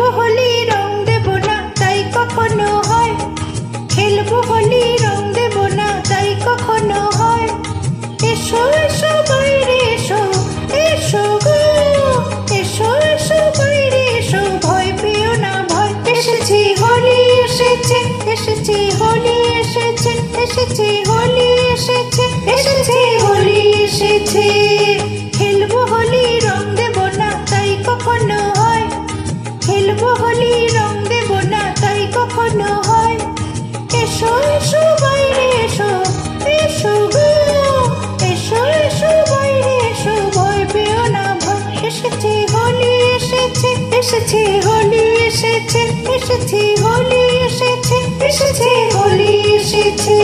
খেলবো হোলি রং দেব না তাই কখনো হয়, খেলবো হোলি রং দেব না তাই কখনো হয়। এসো এসো বাইরে এসো, এসো গো এসো এসো বাইরে এসো, ভয় পেও না ভয়। এসেছি হোলি এসেছে, এসেছি হোলি এসেছে, এসেছি হোলি এসেছে, এসেছি হোলি এসেছে। খেলবো হোলি রং দেব না তাই কখনো হয়, খেলবো হোলি রং দেব না তাই কখনো হয়। এসো এসো বাইরে এসো, এসো গো এসো এসো বাইরে এসো, ভয় পেও না ভয়। এসেছি হোলি এসেছে, এসেছি হোলি এসেছে, এসেছি হোলি এসেছে, এসেছি হোলি এসেছে।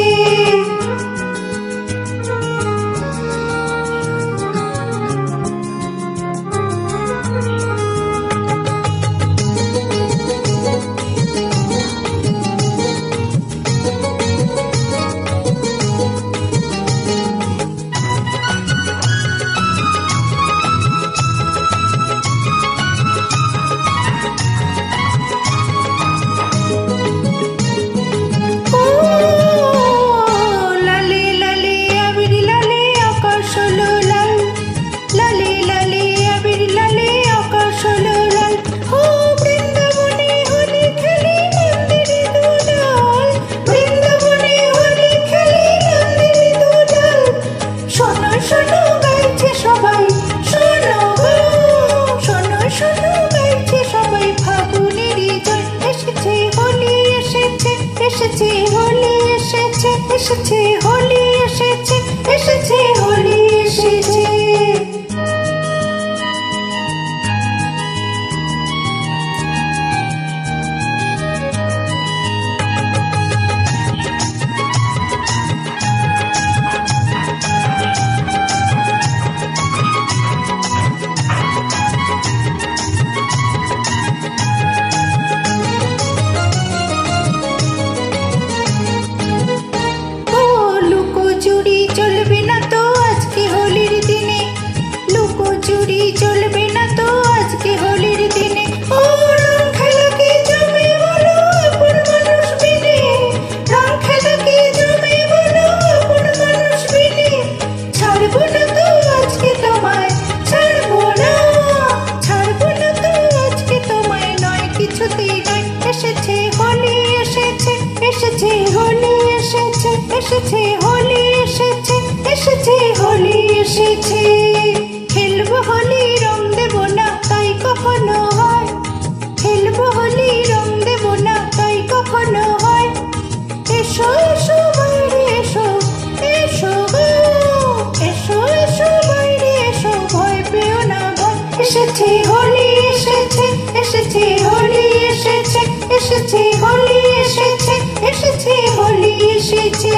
এসেছে হোলি এসেছে, এসেছে হোলি এসেছে, এসেছে হোলি এসেছে। চলবে না তো আজকে হোলির দিনে, লুকোচুরি চলবে না তো আজকে হোলির দিনে। ও রং খেলা কি জমে বলো আপন মানুষ বিনে, রং খেলা কি জমে বলো আপন মানুষ বিনে। ছাড়বো না তো আজকে তোমায়, ছাড়বো না, ছাড়বো না তো আজকে তোমায়, নয় কিছুতেই নয়। এসেছে হোলি এসেছে, এসেছে হোলি এসেছে, এসেছে হোলি এসেছে, এসেছে হোলি এসেছে। খেলবো হোলি রং দেব না তাই কখনো হয়, খেলবো হোলি রং দেব না তাই কখনো হয়। এসো এসো বাইরে এসো, এসো গো এসো এসো বাইরে এসো, ভয় পেও না ভয়। এসেছে হোলি এসেছে, এসেছে হোলি এসেছে, এসেছে হোলি এসেছে, এসেছে হোলি এসেছে।